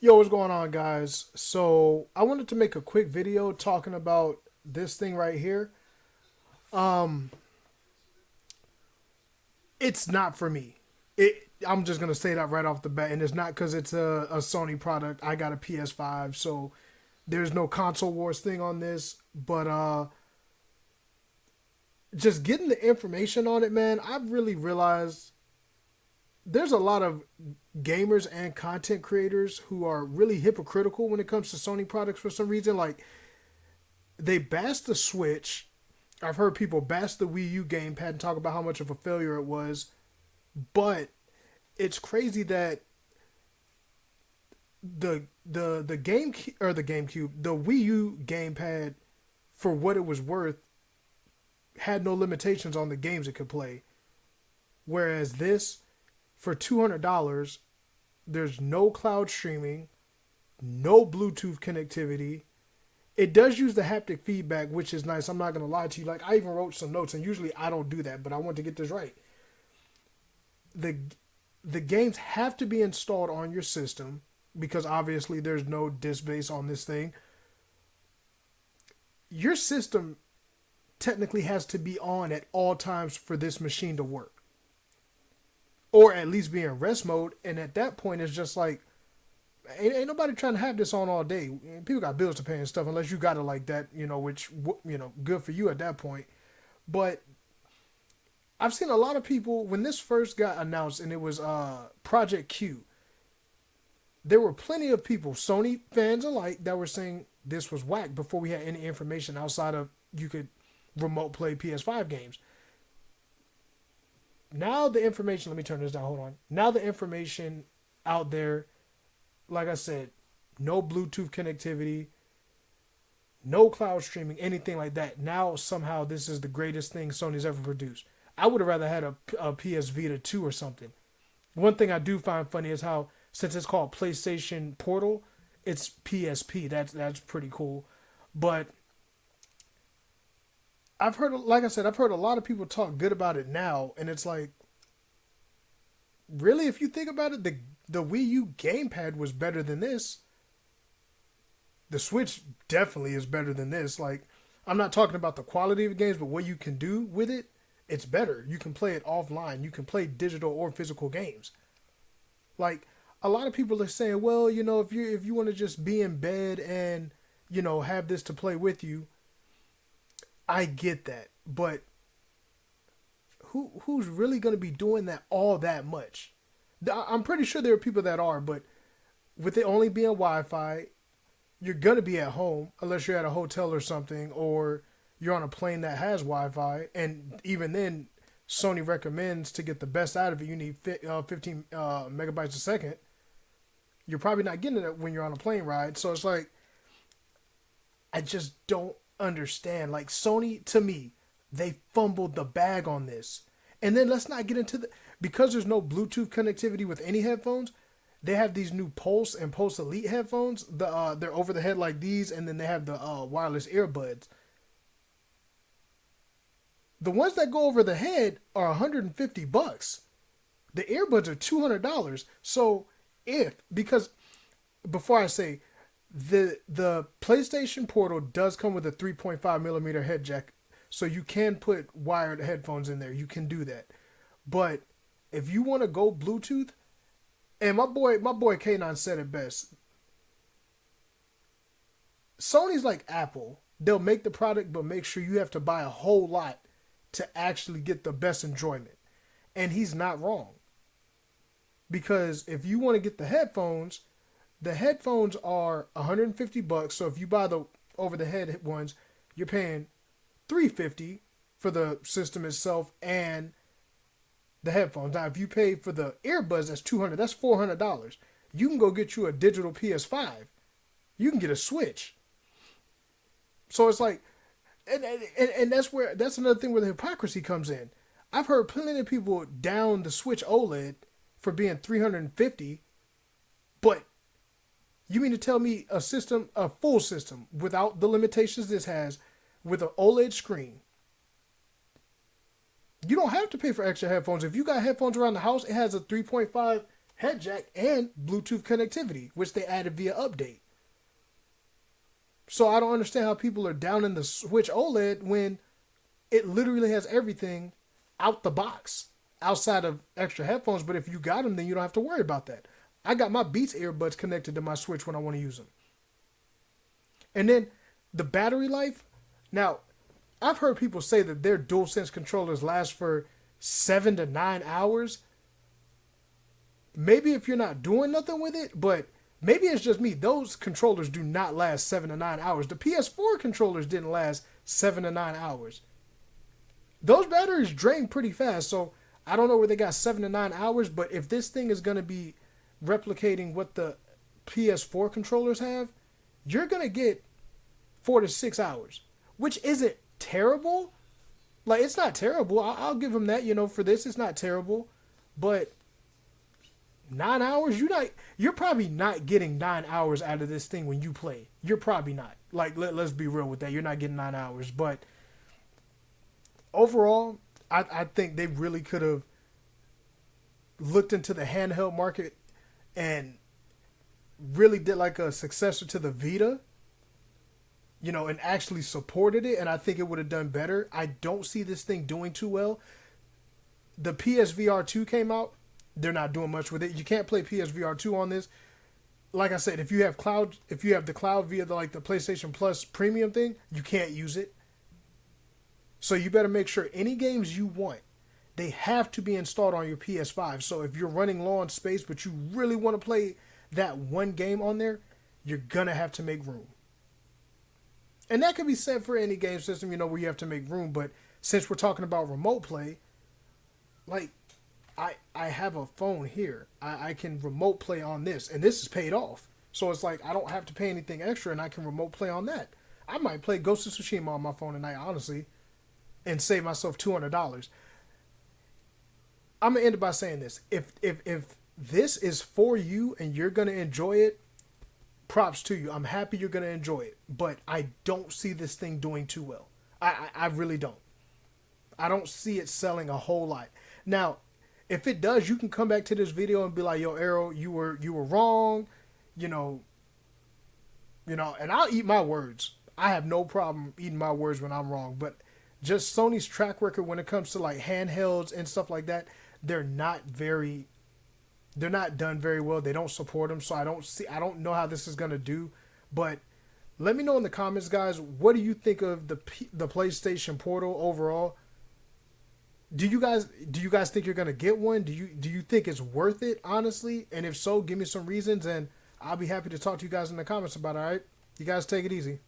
Yo, what's going on, guys? So, I wanted to make a quick video talking about this thing right here. Um, it's not for me. I'm just gonna say that right off the bat, and it's not because it's a Sony product. I got a PS5, so there's no console wars thing on this. But just getting the information on it, man, I've really realized there's a lot of gamers and content creators who are really hypocritical when it comes to Sony products for some reason. Like, they bash the Switch. I've heard people bash the Wii U gamepad and talk about how much of a failure it was, but it's crazy that the game or the GameCube, the Wii U gamepad, for what it was worth, had no limitations on the games it could play. Whereas this, for $200, there's no cloud streaming, no Bluetooth connectivity. It does use the haptic feedback, which is nice. I'm not gonna lie to you. Like, I even wrote some notes, and usually I don't do that, but I want to get this right. the The games have to be installed on your system because obviously there's no disk base on this thing. Your system technically has to be on at all times for this machine to work, or at least be in rest mode. And at that point, it's just like ain't nobody trying to have this on all day. People got bills to pay and stuff, unless you got it like that, which good for you at that point. But I've seen a lot of people when this first got announced, and it was Project Q. There were plenty of people, Sony fans alike, that were saying this was whack before we had any information outside of you could remote play PS5 games. Now the information, let me turn this down, hold on. Now the information out there, like I said, no Bluetooth connectivity, no cloud streaming, anything like that. Now somehow this is the greatest thing Sony's ever produced. I would have rather had a PS Vita 2 or something. One thing I do find funny is how, since it's called PlayStation Portal, it's PSP. That's pretty cool. But I've heard, like I said, I've heard a lot of people talk good about it now, and it's like, really, if you think about it, the Wii U gamepad was better than this. The Switch definitely is better than this. Like, I'm not talking about the quality of the games, but what you can do with it, it's better. You can play it offline. You can play digital or physical games. Like, a lot of people are saying, well, if you want to just be in bed and have this to play with you, I get that, but who's really going to be doing that all that much? I'm pretty sure there are people that are, but with it only being Wi-Fi, you're going to be at home unless you're at a hotel or something, or you're on a plane that has Wi-Fi, and even then, Sony recommends to get the best out of it, you need 15 megabytes a second. You're probably not getting it when you're on a plane ride, so it's like, I just don't understand. Like, Sony, to me, they fumbled the bag on this. And then let's not get into because there's no Bluetooth connectivity with any headphones. They have these new Pulse and Pulse Elite headphones. They're over the head like these, and then they have the wireless earbuds. The ones that go over the head are $150. The earbuds are $200. So because before I say, the PlayStation Portal does come with a 3.5 millimeter head jack, so you can put wired headphones in there. You can do that, but if you want to go Bluetooth, and my boy K9 said it best. Sony's like Apple. They'll make the product, but make sure you have to buy a whole lot to actually get the best enjoyment. And he's not wrong, because if you want to get the headphones are $150. So if you buy the over the head ones, you're paying $350 for the system itself and the headphones. Now, if you pay for the earbuds, that's $200. That's $400. You can go get you a digital PS5. You can get a Switch. So it's like, and that's another thing where the hypocrisy comes in. I've heard plenty of people down the Switch OLED for being $350, but you mean to tell me a full system, without the limitations this has, with an OLED screen, you don't have to pay for extra headphones. If you got headphones around the house, it has a 3.5 head jack and Bluetooth connectivity, which they added via update. So I don't understand how people are down in the Switch OLED when it literally has everything out the box outside of extra headphones. But if you got them, then you don't have to worry about that. I got my Beats earbuds connected to my Switch when I want to use them. And then the battery life. Now, I've heard people say that their DualSense controllers last for 7 to 9 hours. Maybe if you're not doing nothing with it, but maybe it's just me. Those controllers do not last 7 to 9 hours. The PS4 controllers didn't last 7 to 9 hours. Those batteries drain pretty fast, so I don't know where they got 7 to 9 hours, but if this thing is going to be replicating what the PS4 controllers have, you're going to get 4 to 6 hours, which isn't terrible. Like, it's not terrible. I'll give them that, for this. It's not terrible, but 9 hours, you're probably not getting 9 hours out of this thing when you play. You're probably not. Like, let's be real with that. You're not getting 9 hours, but overall, I think they really could have looked into the handheld market and really did like a successor to the Vita, and actually supported it, and I think it would have done better. I don't see this thing doing too well. The PSVR 2 came out. They're not doing much with it. You can't play PSVR 2 on this. Like I said, if you have the cloud via the PlayStation Plus premium thing, you can't use it. So you better make sure any games you want, they have to be installed on your PS5. So if you're running low on space, but you really want to play that one game on there, you're going to have to make room. And that could be said for any game system, where you have to make room. But since we're talking about remote play, I have a phone here. I can remote play on this, and this is paid off. So it's like I don't have to pay anything extra, and I can remote play on that. I might play Ghost of Tsushima on my phone tonight, honestly, and save myself $200. I'm gonna end it by saying this: if this is for you and you're gonna enjoy it, props to you. I'm happy you're gonna enjoy it, but I don't see this thing doing too well. I really don't. I don't see it selling a whole lot. Now, if it does, you can come back to this video and be like, "Yo, Arrow, you were wrong," and I'll eat my words. I have no problem eating my words when I'm wrong, but just Sony's track record when it comes to handhelds and stuff like that, they're not done very well. They don't support them, so I don't know how this is gonna do. But let me know in the comments, guys. What do you think of the PlayStation Portal overall? Do you guys think you're gonna get one? Do you think it's worth it, honestly? And if so, give me some reasons, and I'll be happy to talk to you guys in the comments about it. All right, you guys take it easy.